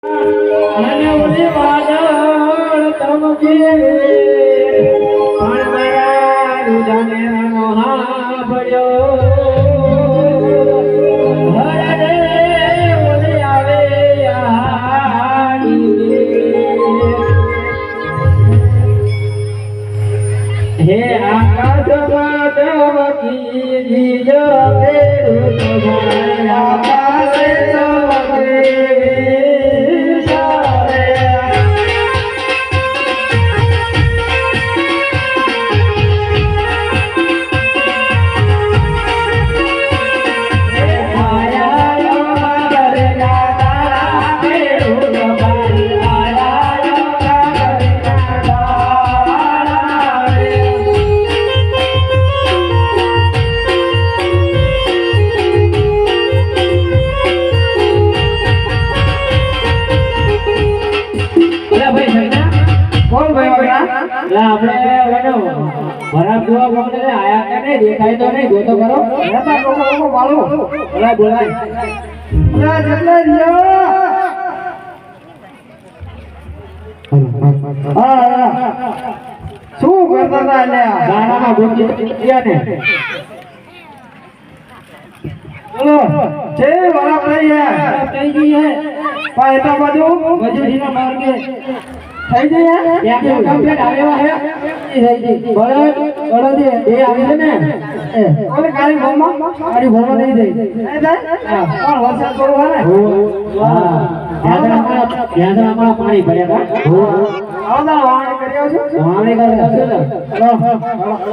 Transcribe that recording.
અને ઓલી વાદળ તમકે પણ મારા રુદને મહા ભળ્યો હરે ઓલી આવે આડી હે આકાશમાં તમકી જીજો પેરું તમારા આકાશે ભરાબ જોવા મોકલે આયા કે નહીં દેખાય તો નહીં જોતો કરો રહેતા લોકો વાળો બોલાય બોલાય જલ્દી દિયો શું કરતા હતા લે ગાણામાં ગોતી ગયા ને બોલો છે વાળા ભાઈ કઈ ગઈ હે પાયતા બાજુ મજૂરીના માર્ગે થઈ જાય યાર કમ્પ્લીટ આવ્યો હે બળદ એ આવે છે ને ઓલે ગાડી ભોમાં નહીં જાય હા વરસાદ પડો હે ને યાદરામાં પાણી ભર્યા હતા વાવણી કર્યો છે વાવણી કર્યો છે